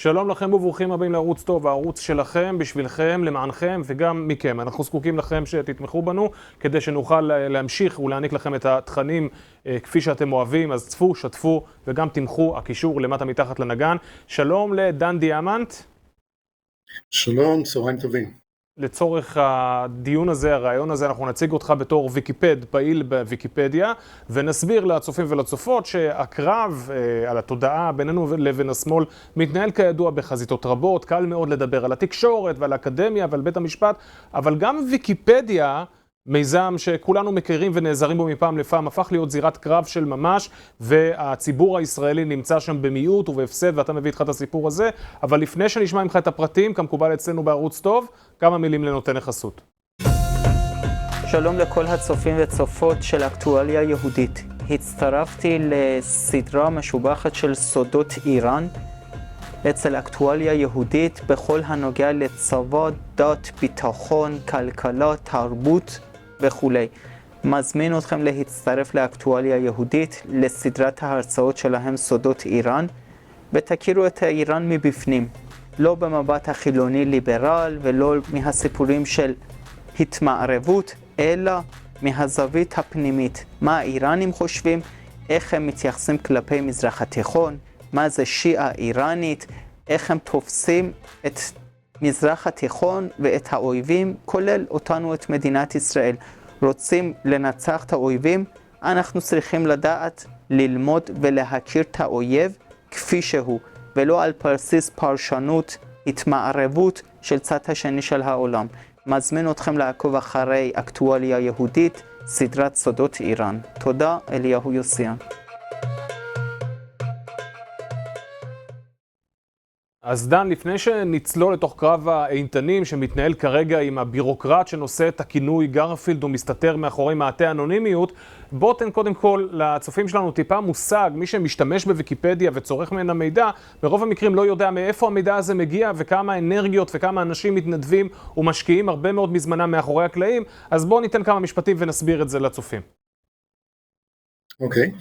שלום לכם וברוכים הבאים לערוץ טוב, הערוץ שלכם, בשבילכם, למענכם וגם מכם. אנחנו זקוקים לכם שתתמכו בנו כדי שנוכל להמשיך ולהעניק לכם את התכנים כפי שאתם אוהבים. אז צפו, שתפו וגם תמכו, הקישור למטה מתחת לנגן. שלום לדן דיאמנט. שלום, צהריים טובים. לצורך הדיון הזה, הרעיון הזה, אנחנו נציג אותך בתור ויקיפד, פעיל בוויקיפדיה, ונסביר לצופים ולצופות שהקרב על התודעה בינינו לבין השמאל מתנהל כידוע בחזיתות רבות. קל מאוד לדבר על התקשורת ועל האקדמיה ועל בית המשפט, אבל גם ויקיפדיה, מיזם שכולנו מכירים ונעזרים בו מפעם לפעם, הפך להיות זירת קרב של ממש, והציבור הישראלי נמצא שם במיעוט ובהפסד, ואתה מביא איתך את הסיפור הזה. אבל לפני שנשמע ממך את הפרטים, כמקובל אצלנו בערוץ טוב, כמה מילים לנותן החסות. שלום לכל הצופים וצופות של אקטואליה יהודית. הצטרפתי לסדרה משובחת של סודות איראן אצל אקטואליה יהודית בכל הנוגע לצבא, דת, ביטחון, כלכלה, תרבות וכו'. מזמין אתכם להצטרף לאקטואליה יהודית, לסדרת ההרצאות שלהם סודות איראן, ותכירו את איראן מבפנים. לא במבט החילוני ליברל ולא מהסיפורים של התמערבות, אלא מהזווית הפנימית. מה האיראנים חושבים, איך הם מתייחסים כלפי מזרח התיכון, מה זה שיעה איראנית, איך הם תופסים את מזרח התיכון ואת האויבים, כולל אותנו, את מדינת ישראל. רוצים לנצח את האויבים, אנחנו צריכים לדעת, ללמוד ולהכיר את האויב כפי שהוא, ולא על בסיס פרשנות, התמערבות של צד השני של העולם. מזמין אתכם לעקוב אחרי אקטואליה יהודית, סדרת סודות איראן. תודה, אליהו יוסיאן. אז דן, לפני שנצלול לתוך קרב האיתנים שמתנהל כרגע עם הבירוקרט שנושא את הכינוי גרפילד ומסתתר מאחורי מעטה אנונימיות, בוא תן קודם כל לצופים שלנו טיפה מושג. מי שמשתמש בוויקיפדיה וצורך ממנה מידע, ברוב המקרים לא יודע מאיפה המידע הזה מגיע וכמה אנרגיות וכמה אנשים מתנדבים ומשקיעים הרבה מאוד מזמנם מאחורי הקלעים. אז בוא ניתן כמה משפטים ונסביר את זה לצופים. אוקיי.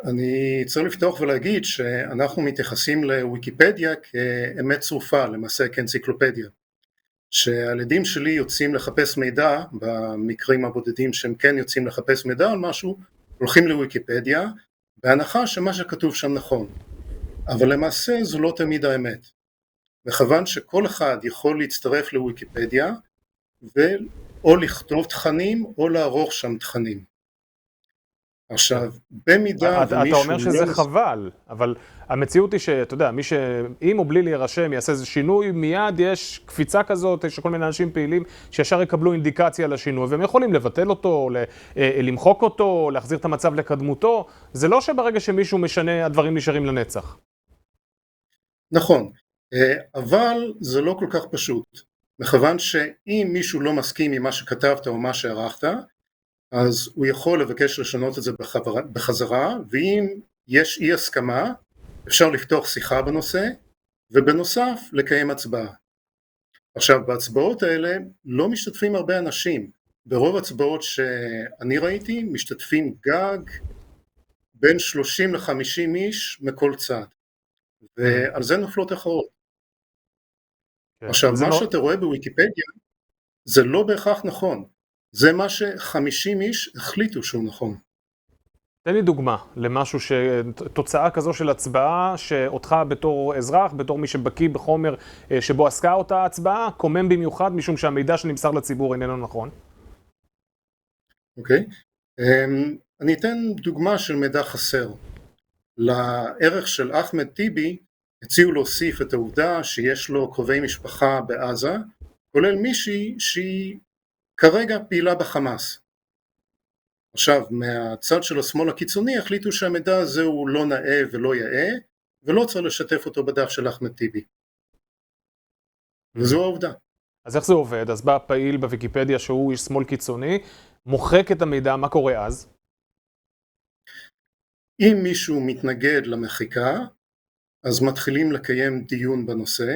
אני צריך לפתוח ולהגיד שאנחנו מתייחסים לוויקיפדיה כאמת צרופה, למעשה כאנציקלופדיה. שהילדים שלי יוצאים לחפש מידע, במקרים הבודדים שהם כן יוצאים לחפש מידע על משהו, הולכים לוויקיפדיה, בהנחה שמה שכתוב שם נכון. אבל למעשה זו לא תמיד האמת. מכיוון שכל אחד יכול להצטרף לוויקיפדיה, או לכתוב תכנים או לערוך שם תכנים. עכשיו, במידה אתה אומר שזה חבל, אבל המציאות היא שאתה יודע, מי שאם או בלי להירשם יעשה איזה שינוי, מיד יש קפיצה כזאת, יש כל מיני אנשים פעילים שישר יקבלו אינדיקציה לשינוי, והם יכולים לבטל אותו, למחוק אותו, להחזיר את המצב לקדמותו. זה לא שברגע שמישהו משנה, הדברים נשארים לנצח. נכון, אבל זה לא כל כך פשוט, מכיוון שאם מישהו לא מסכים עם מה שכתבת או מה שערכת, אז הוא יכול לבקש לשנות את זה בחזרה, ואם יש אי הסכמה, אפשר לפתוח שיחה בנושא, ובנוסף לקיים הצבעה. עכשיו, בהצבעות האלה לא משתתפים הרבה אנשים. ברוב הצבעות שאני ראיתי, משתתפים גג בין 30 ל-50 איש מכל צד. ועל זה נופלות הכרעות. עכשיו, מה שאתה רואה בוויקיפדיה, זה לא בהכרח נכון. זה מה ש50 איש החליטו שהוא נכון. תן לי דוגמה למשהו תוצאה כזו של הצבעה, שאותך בתור אזרח, בתור מי שבקיא בחומר שבו עסקה אותה הצבעה, קומם במיוחד משום שהמידע שנמסר לציבור איננו נכון. אוקיי. אני אתן דוגמה של מידע חסר. לערך של אחמד טיבי הציעו להוסיף את העובדה שיש לו קרובי משפחה בעזה, כולל מישהי שהיא כרגע פעילה בחמאס. עכשיו, מהצד של השמאל הקיצוני החליטו שהמידע הזה הוא לא נאה ולא יאה, ולא צריך לשתף אותו בדף של אחמד טיבי. וזו העובדה. אז איך זה עובד? אז בא פעיל בוויקיפדיה שהוא איש שמאל קיצוני, מוחק את המידע, מה קורה אז? אם מישהו מתנגד למחיקה, אז מתחילים לקיים דיון בנושא.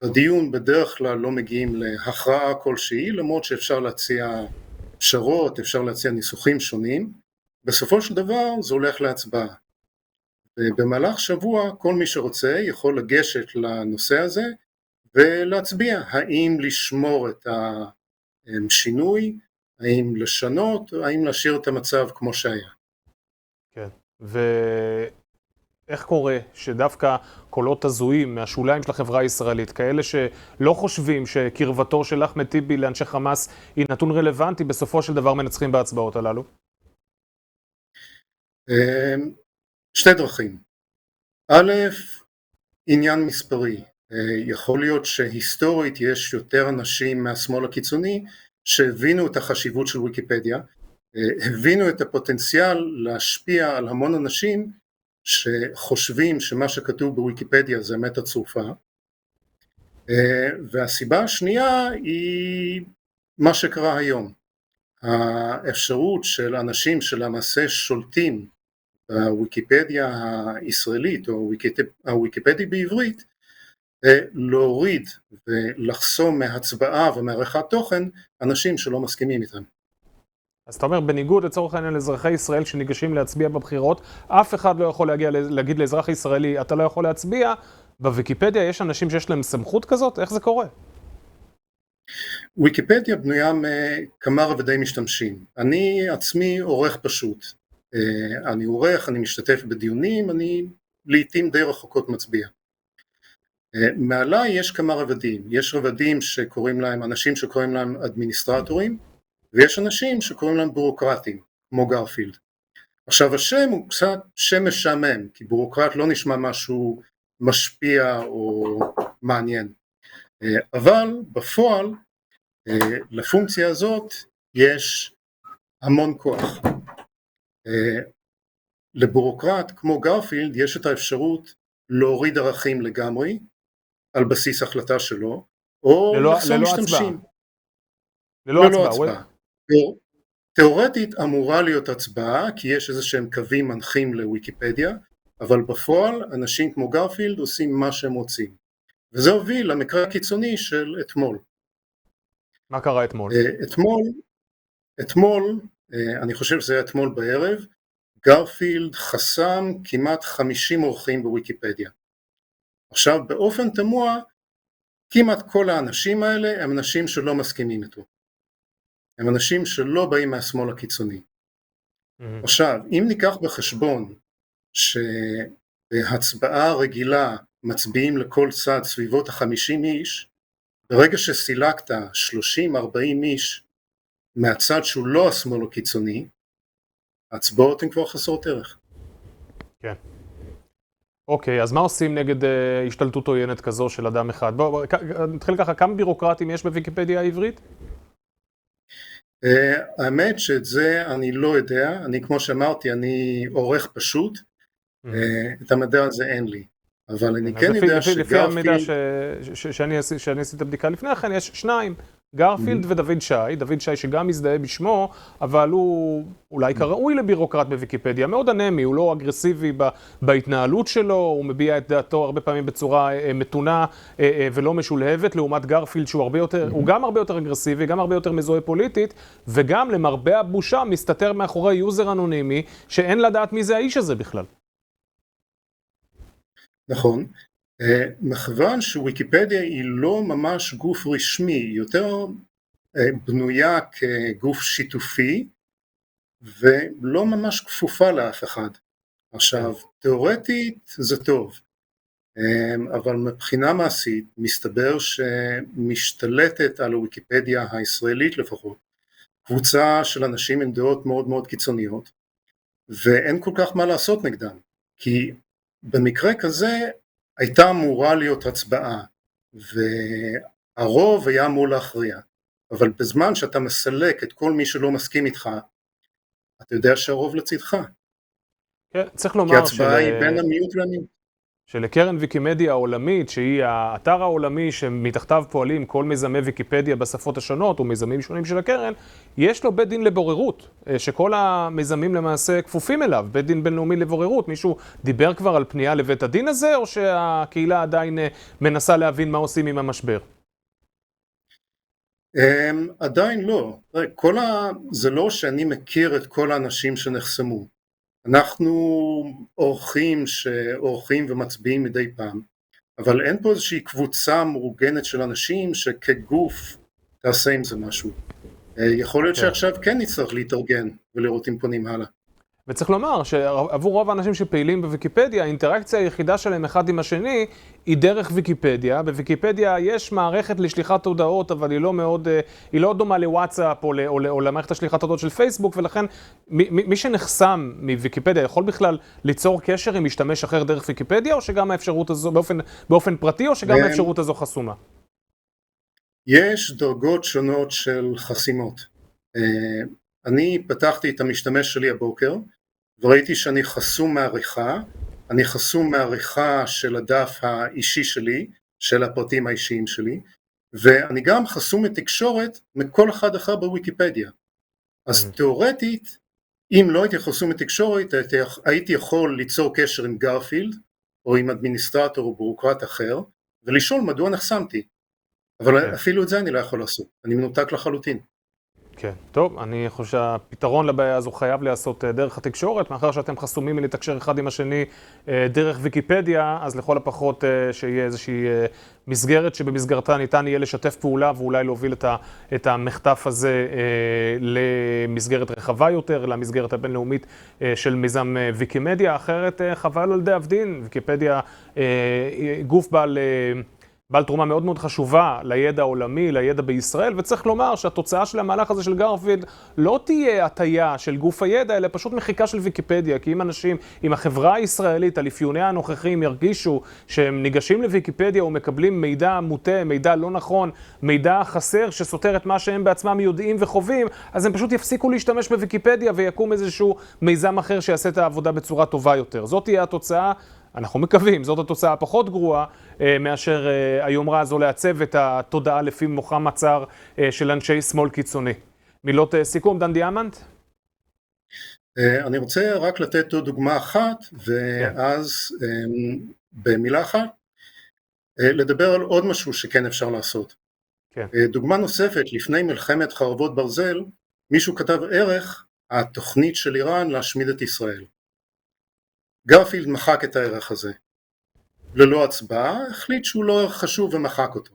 בדיון בדרך כלל לא מגיעים להכרעה כלשהי, למרות שאפשר להציע פשרות, אפשר להציע ניסוחים שונים. בסופו של דבר זה הולך להצבעה. במהלך שבוע כל מי שרוצה יכול לגשת לנושא הזה ולהצביע האם לשמור את השינוי, האם לשנות, האם להשאיר את המצב כמו שהיה. כן, ואיך קורה שדווקא קולות הזויים מהשוליים של החברה הישראלית, כאלה שלא חושבים שקרבתו של אחמד טיבי לאנשי חמאס היא נתון רלוונטי, בסופו של דבר מנצחים בהצבעות הללו? שתי דרכים. א', עניין מספרי. יכול להיות שהיסטורית יש יותר אנשים מהשמאל הקיצוני שהבינו את החשיבות של ויקיפדיה, הבינו את הפוטנציאל להשפיע על המון אנשים שחושבים שמה שכתוב בוויקיפדיה זה אמת הצרופה. והסיבה השנייה היא מה שקרה היום. האפשרות של אנשים שלמעשה שולטים בוויקיפדיה הישראלית או הוויקיפדיה בעברית, להוריד ולחסום מהצבעה ומערכת תוכן אנשים שלא מסכימים איתם. אז אתה אומר, בניגוד לצורך העניין לאזרחי ישראל שניגשים להצביע בבחירות, אף אחד לא יכול להגיד לאזרח ישראלי, אתה לא יכול להצביע. בוויקיפדיה יש אנשים שיש להם סמכות כזאת? איך זה קורה? ויקיפדיה בנויה מכמה רבדי משתמשים. אני עצמי עורך פשוט. אני עורך, אני משתתף בדיונים, אני לעתים די רחוקות מצביע. מעליי יש כמה רבדים. יש רבדים שקוראים להם, אנשים שקוראים להם אדמיניסטרטורים, ויש אנשים שקוראים להם בירוקרטים, כמו גרפילד. עכשיו השם הוא קצת שם משעמם, כי בירוקרט לא נשמע משהו משפיע או מעניין. אבל בפועל, לפונקציה הזאת יש המון כוח. לבירוקרט כמו גרפילד יש את האפשרות להוריד ערכים לגמרי, על בסיס החלטה שלו, או לחסום משתמשים. ללא הצבעה. תיאורטית אמורה להיות הצבעה, כי יש איזה שהם קווים מנחים לוויקיפדיה, אבל בפועל אנשים כמו גרפילד עושים מה שהם רוצים. וזה הוביל למקרה הקיצוני של אתמול. מה קרה אתמול? אתמול, אני חושב שזה היה אתמול בערב, גרפילד חסם כמעט 50 עורכים בוויקיפדיה. עכשיו באופן תמוה, כמעט כל האנשים האלה הם אנשים שלא מסכימים איתו. הם אנשים שלא באים מהשמאל הקיצוני. עכשיו, אם ניקח בחשבון שבהצבעה רגילה מצביעים לכל צד סביבות ה-50 איש, ברגע שסילקת 30-40 איש מהצד שהוא לא השמאל הקיצוני, ההצבעות הן כבר חסרות ערך. כן. אוקיי, אז מה עושים נגד השתלטות עוינת כזו של אדם אחד? בואו, נתחיל ככה, כמה בירוקרטים יש בוויקיפדיה העברית? האמת שאת זה אני לא יודע, אני כמו שאמרתי, אני עורך פשוט, את המידע הזה אין לי, אבל אני כן יודע שגרפילד... לפי המידע שאני עשיתי את הבדיקה לפני כן, יש שניים, גרפילד ודוד שי, דוד שי שגם מזדהה בשמו, אבל הוא אולי כראוי לבירוקרט בוויקיפדיה, מאוד אנמי, הוא לא אגרסיבי בהתנהלות שלו, הוא מביע את דעתו הרבה פעמים בצורה מתונה ולא משולהבת, לעומת גרפילד שהוא גם הרבה יותר אגרסיבי, גם הרבה יותר מזוהה פוליטית, וגם למרבה הבושה מסתתר מאחורי יוזר אנונימי, שאין לדעת מי זה האיש הזה בכלל. נכון. מכיוון שוויקיפדיה היא לא ממש גוף רשמי, היא יותר בנויה כגוף שיתופי ולא ממש כפופה לאף אחד. עכשיו, תיאורטית זה טוב, אבל מבחינה מעשית מסתבר שמשתלטת על הוויקיפדיה הישראלית לפחות, קבוצה של אנשים עם דעות מאוד מאוד קיצוניות, ואין כל כך מה לעשות נגדם, כי במקרה כזה הייתה אמורה להיות הצבעה, והרוב היה אמור להכריע, אבל בזמן שאתה מסלק את כל מי שלא מסכים איתך, אתה יודע שהרוב לצדך. כן, צריך לומר כי הצבעה היא בין המיעוט למיעוט. שלקרן ויקימדיה העולמית, שהיא האתר העולמי שמתחתיו פועלים כל מיזמי ויקיפדיה בשפות השונות, ומיזמים שונים של הקרן, יש לו בית דין לבוררות, שכל המיזמים למעשה כפופים אליו, בית דין בינלאומי לבוררות. מישהו דיבר כבר על פנייה לבית הדין הזה, או שהקהילה עדיין מנסה להבין מה עושים עם המשבר? עדיין לא. זה לא שאני מכיר את כל האנשים שנחסמו. אנחנו עורכים ומצביעים מדי פעם, אבל אין פה איזושהי קבוצה מאורגנת של אנשים שכגוף תעשה עם זה משהו. יכול להיות שעכשיו כן נצטרך להתארגן ולראות אם פונים הלאה. וצריך לומר שעבור רוב האנשים שפעילים בוויקיפדיה, האינטראקציה היחידה שלהם אחד עם השני היא דרך ויקיפדיה. בוויקיפדיה יש מערכת לשליחת הודעות, אבל היא לא דומה לוואטסאפ או למערכת השליחת הודעות של פייסבוק, ולכן מי שנחסם מוויקיפדיה יכול בכלל ליצור קשר עם משתמש אחר דרך ויקיפדיה, או שגם האפשרות הזו באופן פרטי, או שגם האפשרות הזו חסומה? יש דרגות שונות של חסימות. אני פתחתי את המשתמש שלי הבוקר, וראיתי שאני חסום מעריכה, אני חסום מעריכה של הדף האישי שלי, של הפרטים האישיים שלי, ואני גם חסום מתקשורת מכל אחד אחר בוויקיפדיה. אז תיאורטית, אם לא הייתי חסום מתקשורת, הייתי יכול ליצור קשר עם גרפילד, או עם אדמיניסטרטור או בירוקרט אחר, ולשאול מדוע נחסמתי. אבל אפילו את זה אני לא יכול לעשות, אני מנותק לחלוטין. כן, טוב, אני חושב שהפתרון לבעיה הזו חייב לעשות דרך התקשורת, מאחר שאתם חסומים מלתקשר אחד עם השני דרך ויקיפדיה, אז לכל הפחות שיהיה איזושהי מסגרת שבמסגרתה ניתן יהיה לשתף פעולה ואולי להוביל את המחטף הזה למסגרת רחבה יותר, למסגרת הבינלאומית של מיזם ויקימדיה. אחרת חבל על דאב דין, ויקיפדיה גוף בעל תרומה מאוד מאוד חשובה לידע העולמי, לידע בישראל, וצריך לומר שהתוצאה של המהלך הזה של גרפילד לא תהיה הטיה של גוף הידע, אלא פשוט מחיקה של ויקיפדיה, כי אם החברה הישראלית, על אפיוניה הנוכחים, ירגישו שהם ניגשים לוויקיפדיה ומקבלים מידע מוטה, מידע לא נכון, מידע חסר שסותר את מה שהם בעצמם יודעים וחווים, אז הם פשוט יפסיקו להשתמש בוויקיפדיה ויקום איזשהו מיזם אחר שיעשה את העבודה בצורה טובה יותר. זאת תהיה התוצאה. אנחנו מקווים, זאת התוצאה הפחות גרועה מאשר היומרה הזו לעצב את התודעה לפי מוחם הצר של אנשי שמאל קיצוני. מילות סיכום, דן דיאמנט? אני רוצה רק לתת דוגמה אחת, ואז במילה אחת, לדבר על עוד משהו שכן אפשר לעשות. כן. דוגמה נוספת, לפני מלחמת חרבות ברזל, מישהו כתב ערך, התוכנית של איראן להשמיד את ישראל. גרפילד מחק את הערך הזה. ללא הצבעה, החליט שהוא לא ערך חשוב ומחק אותו.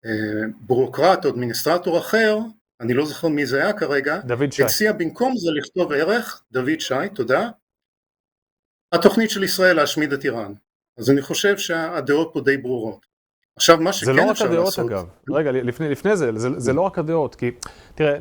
ובירוקרט או אדמיניסטרטור אחר, אני לא זוכר מי זה היה כרגע, הציע במקום זה לכתוב ערך, דוד שי, תודה, התוכנית של ישראל להשמיד את איראן. אז אני חושב שהדעות פה די ברורות. עכשיו מה שכן אפשר לעשות... זה לא רק הדעות אגב. רגע, לפני זה לא רק הדעות, כי תראה,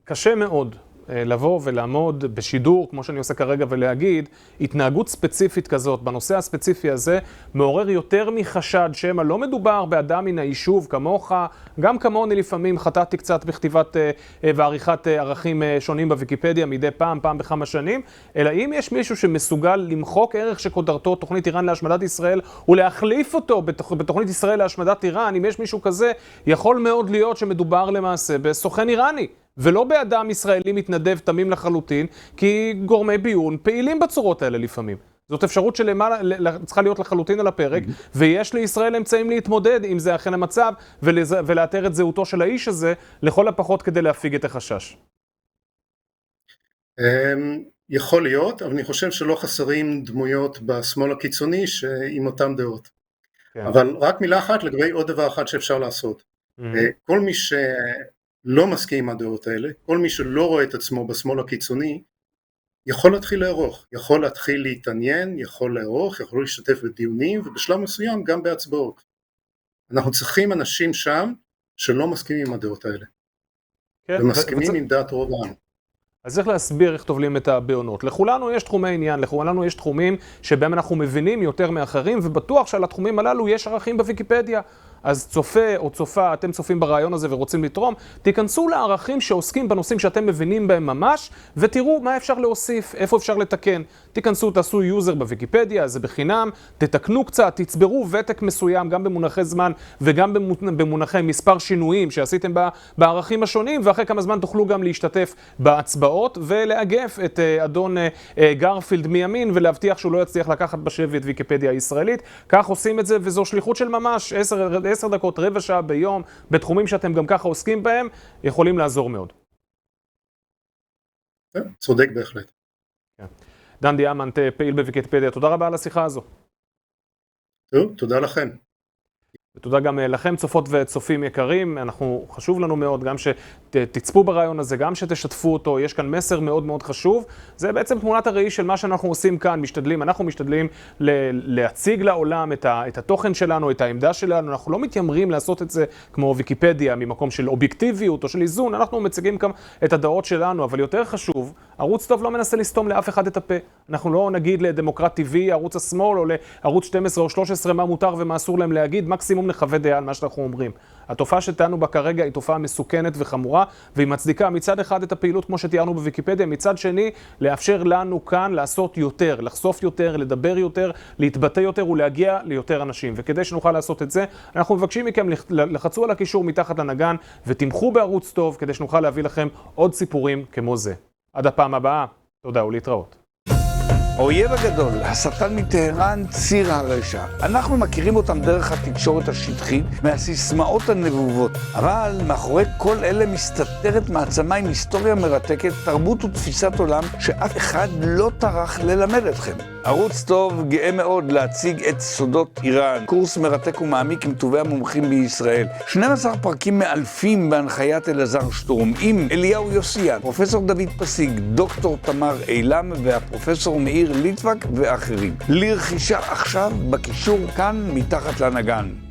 קשה מאוד לבוא ולעמוד בשידור, כמו שאני עושה כרגע, ולהגיד, התנהגות ספציפית כזאת, בנושא הספציפי הזה, מעורר יותר מחשד שמה לא מדובר באדם מן היישוב כמוך, גם כמוני לפעמים חטאתי קצת בכתיבת ועריכת ערכים שונים בוויקיפדיה מדי פעם בכמה שנים, אלא אם יש מישהו שמסוגל למחוק ערך שכותרתו תוכנית איראן להשמדת ישראל, ולהחליף אותו בתוכנית ישראל להשמדת איראן, אם יש מישהו כזה, יכול מאוד להיות שמדובר למעשה בסוכן איראני. ולא באדם ישראלי מתנדב תמים לחלוטין, כי גורמי ביון פעילים בצורות האלה לפעמים. זאת אפשרות צריכה להיות לחלוטין על הפרק, ויש לישראל אמצעים להתמודד אם זה אכן המצב, ולאתר את זהותו של האיש הזה, לכל הפחות כדי להפיג את החשש. יכול להיות, אבל אני חושב שלא חסרים דמויות בשמאל הקיצוני עם אותם דעות. אבל רק מילה אחת לגבי עוד דבר אחד שאפשר לעשות. כל מי לא מסכים עם הדעות האלה, כל מי שלא רואה את עצמו בשמאל הקיצוני, יכול להתחיל לערוך, יכול להתחיל להתעניין, יכול לערוך, יכול להשתתף בדיונים, ובשלב מסוים גם בהצבעות. אנחנו צריכים אנשים שם שלא מסכימים עם הדעות האלה, ומסכימים עם דעת רוב העם. אז צריך להסביר איך טובלים את הבעונות. לכולנו יש תחומי עניין, לכולנו יש תחומים שבהם אנחנו מבינים יותר מאחרים, ובטוח שעל התחומים הללו יש ערכים בוויקיפדיה. אז צופה או צופה, אתם צופים ברעיון הזה ורוצים לתרום, תיכנסו לערכים שעוסקים בנושאים שאתם מבינים בהם ממש, ותראו מה אפשר להוסיף, איפה אפשר לתקן. תיכנסו, תעשו יוזר בוויקיפדיה, זה בחינם, תתקנו קצת, תצברו ותק מסוים, גם במונחי זמן וגם במונחי מספר שינויים שעשיתם בערכים השונים, ואחרי כמה זמן תוכלו גם להשתתף בהצבעות, ולאגף את אדון גרפילד מימין, ולהבטיח שהוא לא יצליח לקחת בשבי את ויקיפדיה הישראלית. כך עושים את זה, וזו שליחות של ממש 10 דקות, רבע שעה ביום, בתחומים שאתם גם ככה עוסקים בהם, יכולים לעזור מאוד. צודק בהחלט. דן דיאמנט, פעיל בוויקיפדיה, תודה רבה על השיחה הזו. טוב, תודה לכם. ותודה גם לכם, צופות וצופים יקרים. חשוב לנו מאוד גם שתצפו ברעיון הזה, גם שתשתפו אותו. יש כאן מסר מאוד מאוד חשוב. זה בעצם תמונת הראי של מה שאנחנו עושים כאן. אנחנו משתדלים להציג לעולם את התוכן שלנו, את העמדה שלנו. אנחנו לא מתיימרים לעשות את זה כמו ויקיפדיה, ממקום של אובייקטיביות או של איזון. אנחנו מציגים גם את הדעות שלנו, אבל יותר חשוב, ערוץ טוב לא מנסה לסתום לאף אחד את הפה. אנחנו לא נגיד לדמוקרט TV, ערוץ השמאל, או לערוץ 12 או 13 מה מותר ומה אסור להם להגיד. מקסימום נחווה דעה על מה שאנחנו אומרים. התופעה שתיארנו בה כרגע היא תופעה מסוכנת וחמורה, והיא מצדיקה מצד אחד את הפעילות כמו שתיארנו בוויקיפדיה, מצד שני לאפשר לנו כאן לעשות יותר, לחשוף יותר, לדבר יותר, להתבטא יותר ולהגיע ליותר אנשים. וכדי שנוכל לעשות את זה, אנחנו מבקשים מכם לחצו על הקישור מתחת לנגן ותמכו בערוץ טוב כדי שנוכל להביא לכם עוד סיפורים כמו זה. עד הפעם הבאה, תודה ולהתראות. האויב הגדול, השטן מטהרן, ציר הרשע. אנחנו מכירים אותם דרך התקשורת השטחית מהסיסמאות הנבובות. אבל מאחורי כל אלה מסתתרת מעצמה עם היסטוריה מרתקת, תרבות ותפיסת עולם שאף אחד לא טרח ללמד אתכם. ערוץ טוב גאה מאוד להציג את סודות איראן, קורס מרתק ומעמיק עם טובי המומחים בישראל. 12 פרקים מאלפים בהנחיית אלעזר שטורם, עם אליהו יוסיאן, פרופסור דוד פסיג, דוקטור תמר אילם והפרופסור מאיר ליטבק ואחרים. לרכישה עכשיו בקישור כאן מתחת לנגן.